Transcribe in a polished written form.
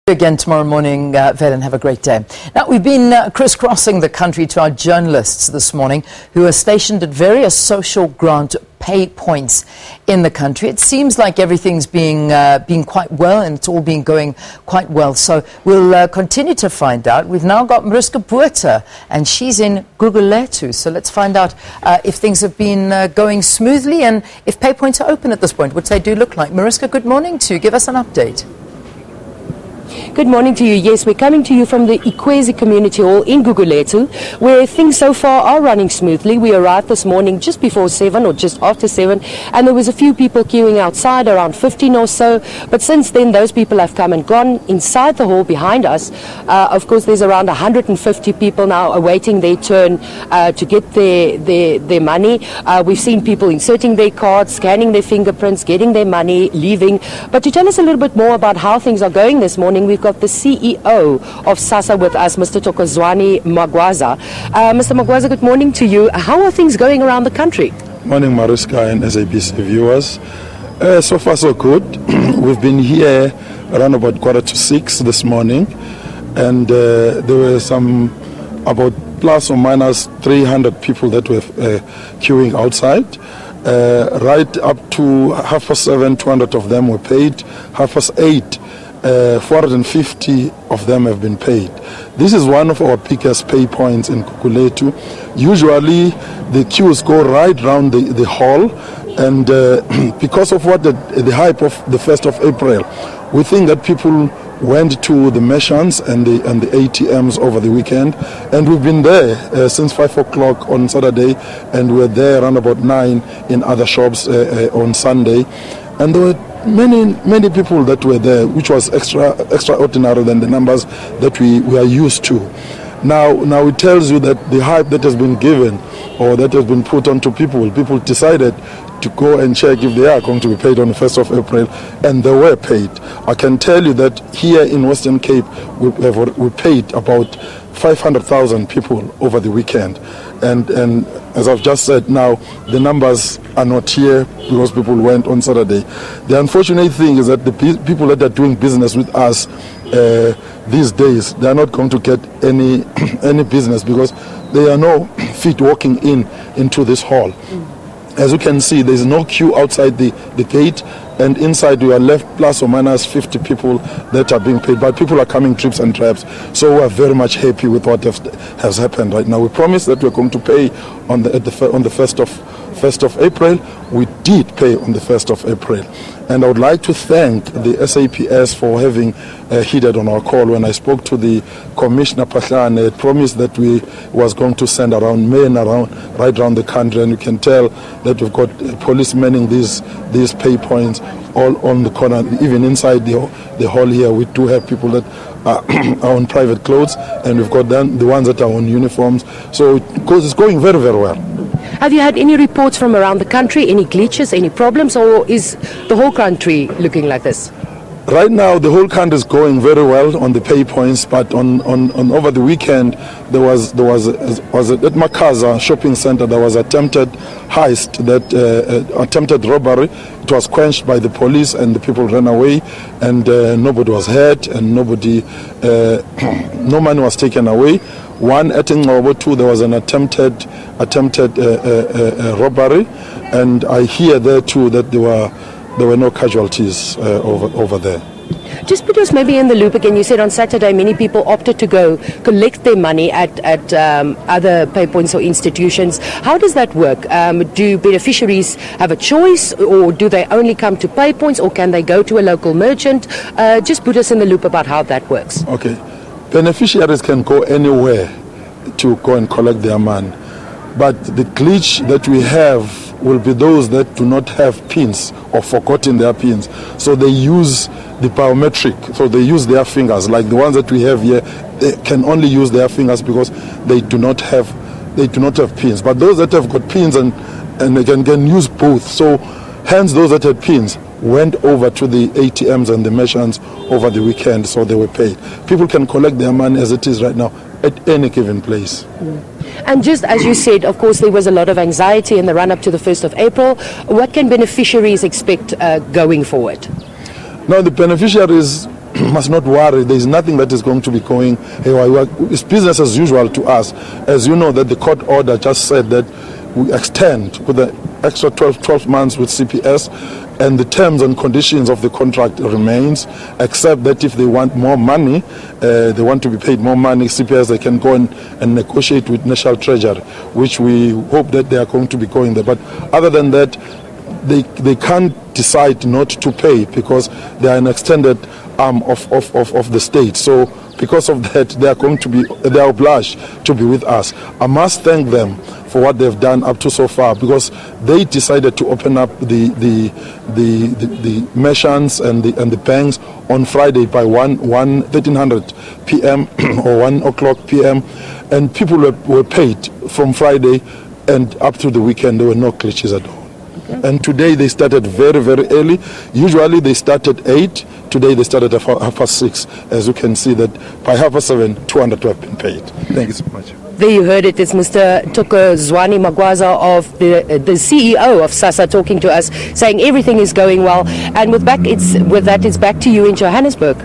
Again tomorrow morning, Vel, and have a great day. Now, we've been crisscrossing the country to our journalists this morning who are stationed at various social grant pay points in the country. It seems like everything's being quite well, and it's all been going quite well. So we'll continue to find out. We've now got Mariska, Botha, and she's in Gugulethu. So let's find out if things have been going smoothly and if pay points are open at this point, which they do look like. Mariska, good morning to you. Give us an update. Good morning to you. Yes, we're coming to you from the Ikwezi Community Hall in Gugulethu, where things so far are running smoothly. We arrived this morning just before 7 or just after 7, and there was a few people queuing outside, around 15 or so. But since then, those people have come and gone. Inside the hall behind us, of course, there's around 150 people now awaiting their turn to get their money. We've seen people inserting their cards, scanning their fingerprints, getting their money, leaving. But to tell us a little bit more about how things are going this morning, we've got the CEO of SASSA with us, Mr. Thokozwane Magwaza. Mr. Magwaza, good morning to you. How are things going around the country? Morning, Mariska and SABC viewers. So far, so good. We've been here around about 5:45 this morning, and there were about plus or minus 300 people that were queuing outside. Right up to 7:30, 200 of them were paid. 8:30, 450 of them have been paid. This is one of our biggest pay points in Gugulethu. Usually the queues go right round the hall, and because of what the hype of the 1st of April, we think that people went to the merchants and the ATMs over the weekend, and we've been there since 5 o'clock on Saturday, and we're there around about 9 in other shops on Sunday, and there were many people that were there, which was extraordinary than the numbers that we are used to. Now it tells you that the hype that has been given or that has been put onto people decided to go and check if they are going to be paid on the 1st of April, and they were paid. I can tell you that here in Western Cape we paid about 500,000 people over the weekend, and as I've just said, now the numbers are not here because people went on Saturday. The unfortunate thing is that the people that are doing business with us these days, they are not going to get any business because there are no feet walking into this hall. As you can see, there is no queue outside the gate, and inside we are left plus or minus 50 people that are being paid, but people are coming trips and trabs. So we are very much happy with what has happened right now. We promised that we're going to pay on the 1st of April. We did pay on the 1st of April. And I would like to thank the SAPS for having heeded on our call. When I spoke to the Commissioner Pahlane, it promised that we was going to send men right around the country, and you can tell that we've got police manning these pay points all on the corner. Even inside the hall here, we do have people that are on private clothes, and we've got the ones that are on uniforms. So it's going very, very well. Have you had any reports from around the country, any glitches, any problems, or is the whole country looking like this? Right now, the whole country is going very well on the pay points, but on over the weekend, there was at Makaza shopping center, there was attempted heist, attempted robbery. It was quenched by the police, and the people ran away, and nobody was hurt, and no money was taken away. One at Ngcobo, there was an attempted robbery, and I hear there too that there were no casualties over there. Just put us maybe in the loop again. You said on Saturday many people opted to go collect their money at other pay points or institutions. How does that work? Do beneficiaries have a choice, or do they only come to pay points, or can they go to a local merchant? Just put us in the loop about how that works. Okay. Beneficiaries can go anywhere to go and collect their money, but the glitch that we have will be those that do not have pins or forgotten their pins. So they use the biometric, so they use their fingers, like the ones that we have here. They can only use their fingers because they do not have pins. But those that have got pins and they can use both. So hence those that had pins went over to the ATMs and the merchants over the weekend, so they were paid. People can collect their money as it is right now at any given place. And just as you said, of course, there was a lot of anxiety in the run-up to the 1st of April. What can beneficiaries expect going forward? Now, the beneficiaries must not worry. There is nothing that is going to be going haywire. It's business as usual to us. As you know, that the court order just said that we extend with the extra 12 months with CPS, and the terms and conditions of the contract remains, except that if they want more money, they want to be paid more money, CPS, they can go and negotiate with National Treasury, which we hope that they are going to be going there. But other than that, they can't decide not to pay because they are an extended arm of the state. So because of that, they are obliged to be with us. I must thank them for what they've done up to so far, because they decided to open up the merchants and the banks on Friday by 1300 p.m. or 1 o'clock p.m. and people were paid from Friday and up to the weekend. There were no glitches at all. Okay. And today they started very, very early. Usually they start at 8. Today they started at 6:30. As you can see that by 7:30, 200 have been paid. Thank you so much. There you heard it. It's Mr. Thokozwane Magwaza of the CEO of SASSA talking to us, saying everything is going well. And with that, it's back to you in Johannesburg.